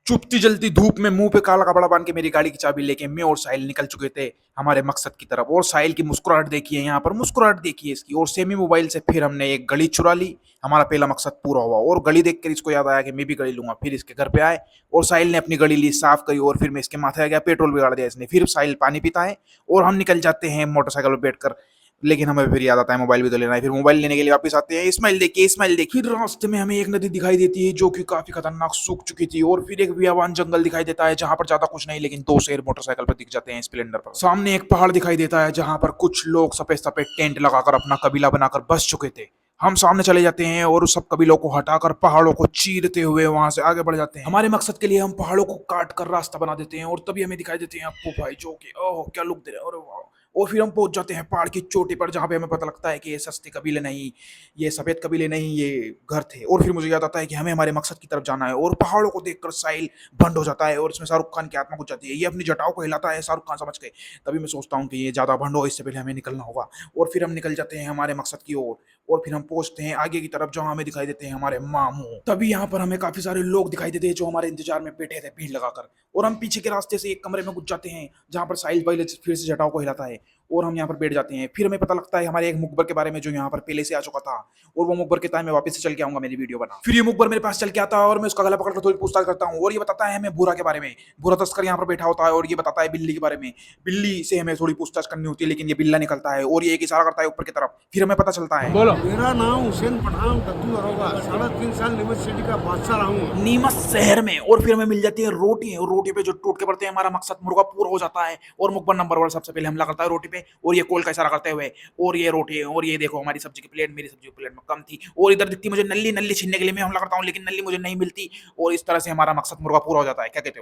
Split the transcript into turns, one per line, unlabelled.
चुभती जलती धूप में मुंह पे काला कपड़ा बांध के मेरी गाड़ी की चाबी लेके मैं और साहिल निकल चुके थे हमारे मकसद की तरफ। और साहिल की मुस्कुराहट देखिए, यहाँ पर मुस्कुराहट देखिए इसकी। और सेमी मोबाइल से फिर हमने एक गली चुरा ली। हमारा पहला मकसद पूरा हुआ और गली देखकर इसको याद आया कि मैं भी गली लूंगा। फिर इसके घर पे आए और साहिल ने अपनी गली ली, साफ करी और फिर मैं इसके माथे आ गया, पेट्रोल बिगाड़ दिया इसने। फिर साहिल पानी पीता है और हम निकल जाते हैं मोटरसाइकिल पर बैठकर। लेकिन हमें फिर याद आता है मोबाइल भी तो लेना है। फिर मोबाइल लेने के लिए वापस आते हैं, इस्माइल देखिए, इस्माइल देखिए। फिर रास्ते में हमें एक नदी दिखाई देती है जो कि काफी खतरनाक सूख चुकी थी। और फिर एक बियाबान जंगल दिखाई देता है जहां पर ज्यादा कुछ नहीं, लेकिन दो शेर मोटरसाइकिल पर दिख जाते हैं, स्प्लेंडर पर। सामने एक पहाड़ दिखाई देता है जहां पर कुछ लोग सफेद सफेद टेंट लगाकर अपना कबीला बनाकर बस चुके थे। हम सामने चले जाते हैं और उस सब कबीलों को हटाकर पहाड़ों को चीरते हुए वहां से आगे बढ़ जाते हैं। हमारे मकसद के लिए हम पहाड़ों को काट कर रास्ता बना देते हैं और तभी हमें दिखाई देते हैं अप्पू भाई, जो कि ओह क्या लुक दे रहे हैं, अरे वाह। और फिर हम पहुंच जाते हैं पहाड़ की चोटी पर जहां पे हमें पता लगता है कि ये सस्ते कबीले नहीं, ये सफेद कबीले नहीं, ये घर थे। और फिर मुझे याद आता है कि हमें हमारे मकसद की तरफ जाना है। और पहाड़ों को देखकर साहिल भंड हो जाता है और इसमें शाहरुख खान की आत्मा घुस जाती है। ये अपनी जटाओं को हिलाता है, शाहरुख खान समझ के। तभी मैं सोचता हूँ कि ये ज्यादा भंड हो, इससे पहले हमें निकलना होगा। और फिर हम निकल जाते हैं हमारे मकसद की ओर। और फिर हम पहुंचते हैं आगे की तरफ जहां हमें दिखाई देते हैं हमारे मामू। तभी यहाँ पर हमें काफी सारे लोग दिखाई देते हैं जो हमारे इंतजार में बैठे थे भीड़ लगाकर। और हम पीछे के रास्ते से एक कमरे में घुस जाते हैं जहां पर साहिल भाई फिर से जटाओं को हिलाता है और हम यहाँ पर बैठ जाते हैं। फिर हमें पता लगता है हमारे एक मुखबर के बारे में जो यहाँ पर पहले से आ चुका था। और वो मुखबर कहता है मैं वापस से चल के आऊंगा मेरी वीडियो बना। फिर ये मुखबर मेरे पास चल के आता है और मैं उसका गला पकड़कर थोड़ी पूछताछ करता हूँ और ये बताता है हमें भूरा के बारे में। भूरा तस्कर यहाँ पर बैठा होता है और ये बताता है बिल्ली के बारे में। बिल्ली से हमें थोड़ी पूछताछ करनी होती है, लेकिन ये बिल्ला निकलता है और ये एक इशारा करता है ऊपर की तरफ। फिर हमें पता चलता है, बोलो,
मेरा नाम हुसैन पठान कद्दू दरोगा, 3.5 साल नीमच सिटी का बादशाह रहा हूँ,
नीमच शहर में। और फिर हमें मिल जाती है रोटी और रोटी पे जो टूट के पड़ते हैं हमारा मकसद मुर्गा पूरा हो जाता है। और मुखबर नंबर 1 सबसे पहले हमला करता है रोटी पे और ये कोल का इशारा करते हुए। और ये रोटी है और ये देखो हमारी सब्जी की प्लेट, मेरी सब्जी की प्लेट में कम थी। और इधर दिखती मुझे नल्ली, नल्ली छीनने के लिए मैं हमला करता हूँ लेकिन नल्ली मुझे नहीं मिलती। और इस तरह से हमारा मकसद मुर्गा पूरा हो जाता है। क्या कहते हो?